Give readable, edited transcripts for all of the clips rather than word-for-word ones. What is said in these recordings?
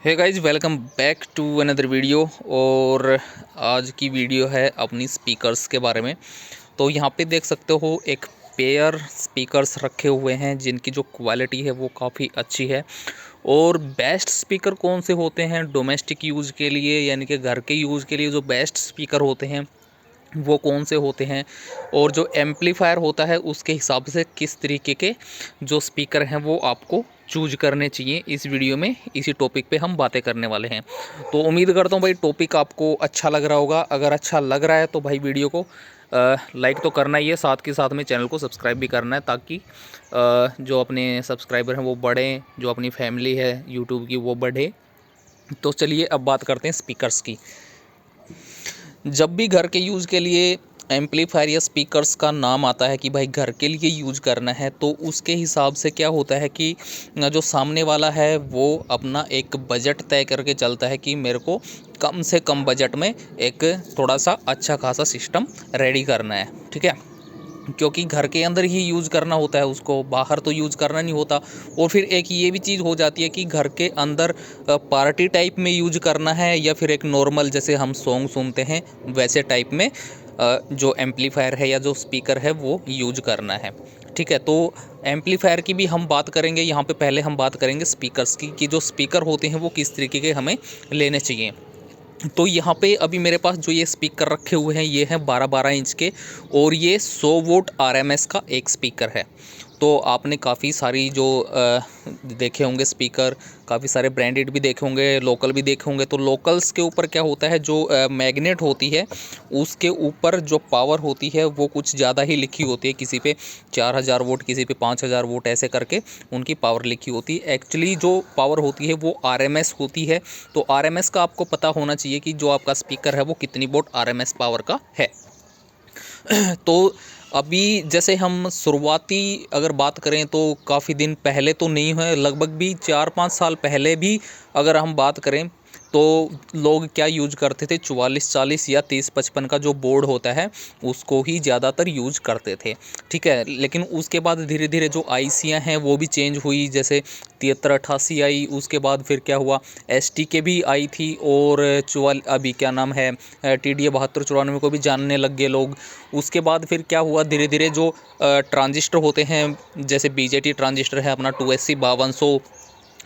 Hey guys, welcome back to another video. और आज की वीडियो है अपनी स्पीकर्स के बारे में। तो यहाँ पे देख सकते हो एक पेयर स्पीकर्स रखे हुए हैं जिनकी जो क्वालिटी है वो काफ़ी अच्छी है। और बेस्ट स्पीकर कौन से होते हैं डोमेस्टिक यूज़ के लिए, यानी कि घर के यूज़ के लिए जो बेस्ट स्पीकर होते हैं वो कौन से होते हैं, और जो एम्पलीफायर होता है उसके हिसाब से किस तरीके के जो स्पीकर हैं वो आपको चूज करने चाहिए। इस वीडियो में इसी टॉपिक पे हम बातें करने वाले हैं। तो उम्मीद करता हूँ भाई टॉपिक आपको अच्छा लग रहा होगा। अगर अच्छा लग रहा है तो भाई वीडियो को लाइक तो करना ही है, साथ के साथ में चैनल को सब्सक्राइब भी करना है ताकि जो अपने सब्सक्राइबर हैं वो बढ़ें, जो अपनी फैमिली है यूट्यूब की वो बढ़े। तो चलिए अब बात करते हैं स्पीकर्स की। जब भी घर के यूज़ के लिए एम्पलीफायर या स्पीकर्स का नाम आता है कि भाई घर के लिए यूज करना है, तो उसके हिसाब से क्या होता है कि जो सामने वाला है वो अपना एक बजट तय करके चलता है कि मेरे को कम से कम बजट में एक थोड़ा सा अच्छा खासा सिस्टम रेडी करना है। ठीक है, क्योंकि घर के अंदर ही यूज़ करना होता है, उसको बाहर तो यूज़ करना नहीं होता। और फिर एक ये भी चीज़ हो जाती है कि घर के अंदर पार्टी टाइप में यूज करना है या फिर एक नॉर्मल जैसे हम सॉन्ग सुनते हैं वैसे टाइप में जो एम्पलीफायर है या जो स्पीकर है वो यूज करना है। ठीक है, तो एम्पलीफायर की भी हम बात करेंगे यहाँ पे। पहले हम बात करेंगे स्पीकर्स की कि जो स्पीकर होते हैं वो किस तरीके के हमें लेने चाहिए। तो यहाँ पे अभी मेरे पास जो ये स्पीकर रखे हुए हैं ये हैं 12-12 इंच के, और ये 100 वोल्ट आरएमएस का एक स्पीकर है। तो आपने काफ़ी सारी जो देखे होंगे स्पीकर, काफ़ी सारे ब्रांडेड भी देखे होंगे, लोकल भी देखे होंगे। तो लोकल्स के ऊपर क्या होता है, जो मैग्नेट होती है उसके ऊपर जो पावर होती है वो कुछ ज़्यादा ही लिखी होती है। किसी पे 4000 वोल्ट, किसी पे 5000 वोल्ट, ऐसे करके उनकी पावर लिखी होती है। एक्चुअली जो पावर होती है वो आरएमएस होती है। तो आरएमएस का आपको पता होना चाहिए कि जो आपका स्पीकर है वो कितनी वोल्ट आरएमएस पावर का है। तो अभी जैसे हम शुरुआती अगर बात करें तो काफ़ी दिन पहले तो नहीं है, लगभग भी 4-5 साल पहले भी अगर हम बात करें तो लोग क्या यूज करते थे, 4440 या 3055 का जो बोर्ड होता है उसको ही ज़्यादातर यूज करते थे। ठीक है, लेकिन उसके बाद धीरे धीरे जो आईसियाँ हैं वो भी चेंज हुई, जैसे 7388 आई। उसके बाद फिर क्या हुआ, एसटीके भी आई थी, और अभी क्या नाम है, TDA 7294 को भी जानने लग गए लोग। उसके बाद फिर क्या हुआ, धीरे धीरे जो ट्रांजिस्टर होते हैं, जैसे बीजेटी ट्रांजिस्टर है अपना 2SC 5200,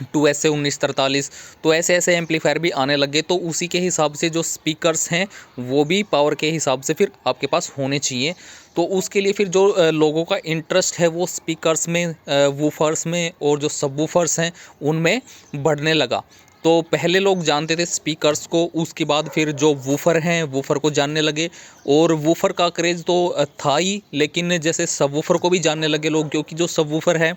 2SA 1943, तो ऐसे ऐसे एम्पलीफायर भी आने लग गए। तो उसी के हिसाब से जो स्पीकर्स हैं वो भी पावर के हिसाब से फिर आपके पास होने चाहिए। तो उसके लिए फिर जो लोगों का इंटरेस्ट है वो स्पीकर्स में, वूफर्स में, और जो सब वूफर्स हैं उनमें बढ़ने लगा। तो पहले लोग जानते थे स्पीकर्स को, उसके बाद फिर जो वूफर हैं वूफर को जानने लगे। और वूफर का क्रेज़ तो था ही, लेकिन जैसे सब वूफर को भी जानने लगे लोग, क्योंकि जो सब वूफर है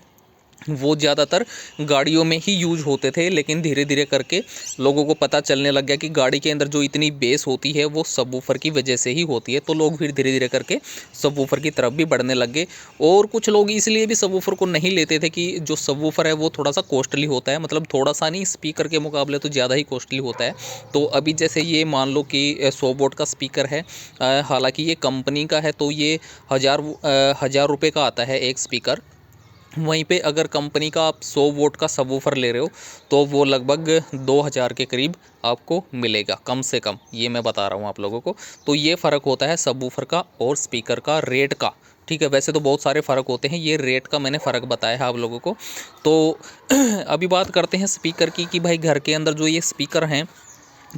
वो ज़्यादातर गाड़ियों में ही यूज होते थे। लेकिन धीरे धीरे करके लोगों को पता चलने लग गया कि गाड़ी के अंदर जो इतनी बेस होती है वो सबवूफर की वजह से ही होती है। तो लोग फिर धीरे धीरे करके सबवूफर की तरफ भी बढ़ने लग गए। और कुछ लोग इसलिए भी सबवूफर को नहीं लेते थे कि जो सबवूफर है वो थोड़ा सा कॉस्टली होता है, मतलब थोड़ा सा नहीं, स्पीकर के मुकाबले तो ज़्यादा ही कॉस्टली होता है। तो अभी जैसे ये मान लो कि 100 वोल्ट का स्पीकर है, हालांकि ये कंपनी का है तो ये हज़ार रुपये का आता है एक स्पीकर। वहीं पे अगर कंपनी का आप 100 वोल्ट का सबवूफर ले रहे हो तो वो लगभग 2000 के करीब आपको मिलेगा, कम से कम, ये मैं बता रहा हूँ आप लोगों को। तो ये फ़र्क होता है सबवूफर का और स्पीकर का रेट का। ठीक है, वैसे तो बहुत सारे फ़र्क होते हैं, ये रेट का मैंने फ़र्क बताया है आप लोगों को। तो अभी बात करते हैं स्पीकर की कि भाई घर के अंदर जो ये स्पीकर हैं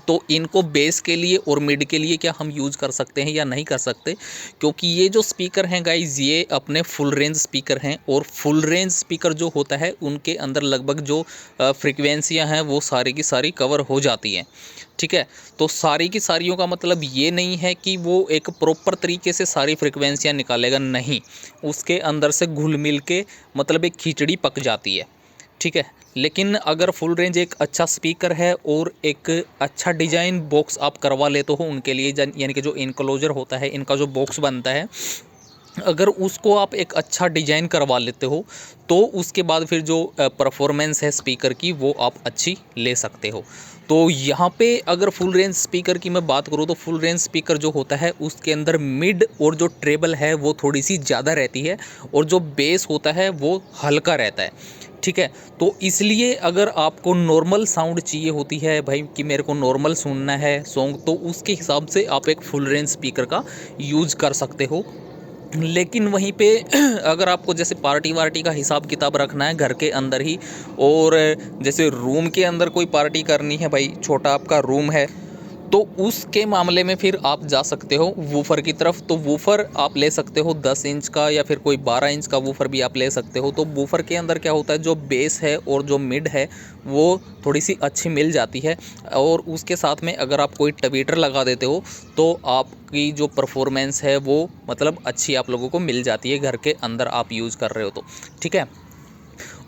तो इनको बेस के लिए और मिड के लिए क्या हम यूज़ कर सकते हैं या नहीं कर सकते, क्योंकि ये जो स्पीकर हैं गाइज ये अपने फुल रेंज स्पीकर हैं। और फुल रेंज स्पीकर जो होता है उनके अंदर लगभग जो फ्रिक्वेंसियां हैं वो सारी की सारी कवर हो जाती हैं। ठीक है, तो सारी की सारियों का मतलब ये नहीं है कि वो एक प्रॉपर तरीके से सारी फ्रिक्वेंसियां निकालेगा, नहीं, उसके अंदर से घुल मिल के मतलब एक खिचड़ी पक जाती है। ठीक है, लेकिन अगर फुल रेंज एक अच्छा स्पीकर है और एक अच्छा डिजाइन बॉक्स आप करवा लेते हो उनके लिए, यानी कि जो इनक्लोजर होता है, इनका जो बॉक्स बनता है, अगर उसको आप एक अच्छा डिजाइन करवा लेते हो तो उसके बाद फिर जो परफॉर्मेंस है स्पीकर की वो आप अच्छी ले सकते हो। तो यहाँ पे अगर फुल रेंज स्पीकर की मैं बात करूँ तो फुल रेंज स्पीकर जो होता है उसके अंदर मिड और जो ट्रेबल है वो थोड़ी सी ज़्यादा रहती है, और जो बेस होता है वो हल्का रहता है। ठीक है। तो इसलिए अगर आपको नॉर्मल साउंड चाहिए होती है भाई कि मेरे को नॉर्मल सुनना है सॉन्ग, तो उसके हिसाब से आप एक फुल रेंज स्पीकर का यूज़ कर सकते हो। लेकिन वहीं पे अगर आपको जैसे पार्टी वार्टी का हिसाब किताब रखना है घर के अंदर ही, और जैसे रूम के अंदर कोई पार्टी करनी है भाई, छोटा आपका रूम है, तो उसके मामले में फिर आप जा सकते हो वूफ़र की तरफ। तो वूफ़र आप ले सकते हो 10 इंच का, या फिर कोई 12 इंच का वूफ़र भी आप ले सकते हो। तो वूफ़र के अंदर क्या होता है, जो बेस है और जो मिड है वो थोड़ी सी अच्छी मिल जाती है, और उसके साथ में अगर आप कोई ट्वीटर लगा देते हो तो आपकी जो परफॉर्मेंस है वो मतलब अच्छी आप लोगों को मिल जाती है घर के अंदर आप यूज़ कर रहे हो तो, ठीक है।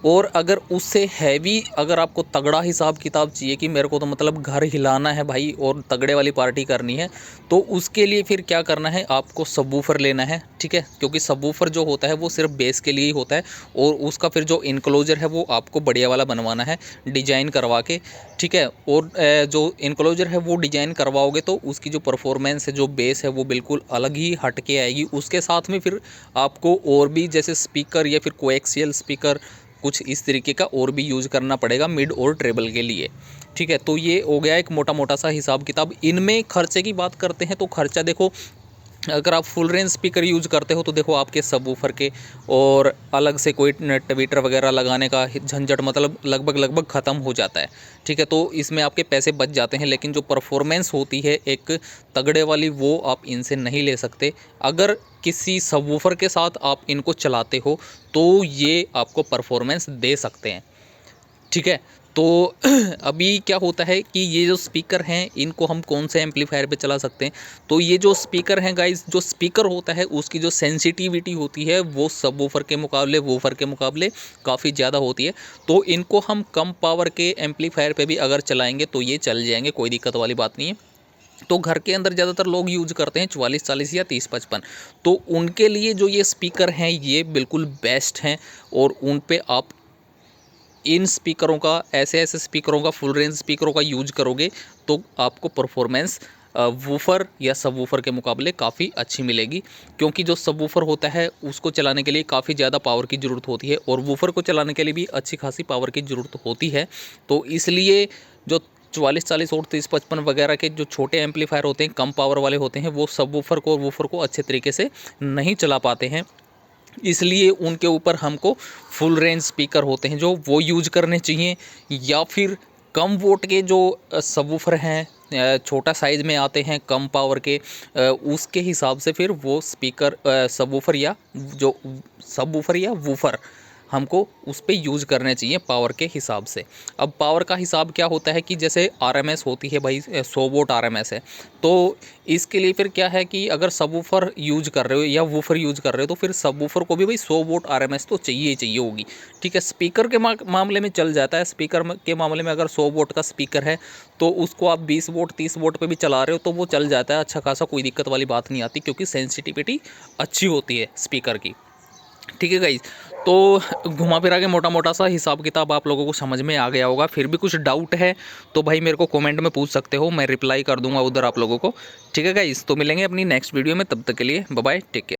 और अगर उससे हैवी, अगर आपको तगड़ा हिसाब किताब चाहिए कि मेरे को तो मतलब घर हिलाना है भाई और तगड़े वाली पार्टी करनी है, तो उसके लिए फिर क्या करना है, आपको सबवूफर लेना है, ठीक है। क्योंकि सबवूफर जो होता है वो सिर्फ बेस के लिए ही होता है, और उसका फिर जो इनक्लोजर है वो आपको बढ़िया वाला बनवाना है डिजाइन करवा के, ठीक है। और जो इनक्लोजर है वो डिजाइन करवाओगे तो उसकी जो परफॉर्मेंस है, जो बेस है, वो बिल्कुल अलग ही हट के आएगी। उसके साथ में फिर आपको और भी जैसे स्पीकर या फिर कोएक्सियल स्पीकर कुछ इस तरीके का और भी यूज़ करना पड़ेगा मिड और ट्रेबल के लिए, ठीक है। तो ये हो गया एक मोटा मोटा सा हिसाब किताब। इनमें खर्चे की बात करते हैं तो खर्चा देखो, अगर आप फुल रेंज स्पीकर यूज़ करते हो तो देखो आपके सबवूफर के और अलग से कोई ट्वीटर वगैरह लगाने का झंझट मतलब लगभग ख़त्म हो जाता है, ठीक है। तो इसमें आपके पैसे बच जाते हैं, लेकिन जो परफॉर्मेंस होती है एक तगड़े वाली वो आप इनसे नहीं ले सकते। अगर किसी सबवूफर के साथ आप इनको चलाते हो तो ये आपको परफॉर्मेंस दे सकते हैं, ठीक है। तो अभी क्या होता है कि ये जो स्पीकर हैं इनको हम कौन से एम्पलीफायर पे चला सकते हैं, तो ये जो स्पीकर हैं गाइस, जो स्पीकर होता है उसकी जो सेंसिटिविटी होती है वो सबवूफर के मुकाबले, वूफर के मुकाबले काफ़ी ज़्यादा होती है। तो इनको हम कम पावर के एम्पलीफायर पे भी अगर चलाएंगे तो ये चल जाएंगे, कोई दिक्कत वाली बात नहीं है। तो घर के अंदर ज़्यादातर लोग यूज़ करते हैं 44-40 या 30-55, तो उनके लिए जो ये स्पीकर हैं ये बिल्कुल बेस्ट हैं। और उन पे आप इन स्पीकरों का, ऐसे ऐसे स्पीकरों का, फुल रेंज स्पीकरों का यूज करोगे तो आपको परफॉर्मेंस वूफर या सबवूफर के मुकाबले काफ़ी अच्छी मिलेगी। क्योंकि जो सबवूफर होता है उसको चलाने के लिए काफ़ी ज़्यादा पावर की ज़रूरत होती है, और वूफर को चलाने के लिए भी अच्छी खासी पावर की ज़रूरत होती है। तो इसलिए जो 44-40 और 30-55 वगैरह के जो छोटे एम्पलीफायर होते हैं, कम पावर वाले होते हैं, वो सबवूफर को और वूफर को अच्छे तरीके से नहीं चला पाते हैं। इसलिए उनके ऊपर हमको फुल रेंज स्पीकर होते हैं जो वो यूज करने चाहिए, या फिर कम वोट के जो सबवूफर हैं, छोटा साइज़ में आते हैं, कम पावर के, उसके हिसाब से फिर वो स्पीकर सबवूफर या जो सबवूफर या वूफर हमको उस पर यूज़ करने चाहिए पावर के हिसाब से। अब पावर का हिसाब क्या होता है कि जैसे आरएमएस होती है भाई, 100 वोट आरएमएस है, तो इसके लिए फिर क्या है कि अगर सबवूफर यूज कर रहे हो या वूफर यूज कर रहे हो तो फिर सबवूफर को भी भाई 100 वोट आरएमएस तो चाहिए ही चाहिए होगी, ठीक है। स्पीकर के मामले में चल जाता है, स्पीकर के मामले में अगर 100 वोट का स्पीकर है तो उसको आप 20 वोट 30 वोट पे भी चला रहे हो तो वो चल जाता है अच्छा खासा, कोई दिक्कत वाली बात नहीं आती, क्योंकि सेंसिटिविटी अच्छी होती है स्पीकर की, ठीक है गाइज। तो घुमा फिरा के मोटा मोटा सा हिसाब किताब आप लोगों को समझ में आ गया होगा। फिर भी कुछ डाउट है तो भाई मेरे को कमेंट में पूछ सकते हो, मैं रिप्लाई कर दूंगा उधर आप लोगों को, ठीक है गाइज। तो मिलेंगे अपनी नेक्स्ट वीडियो में, तब तक के लिए बाय बाय, टेक केयर।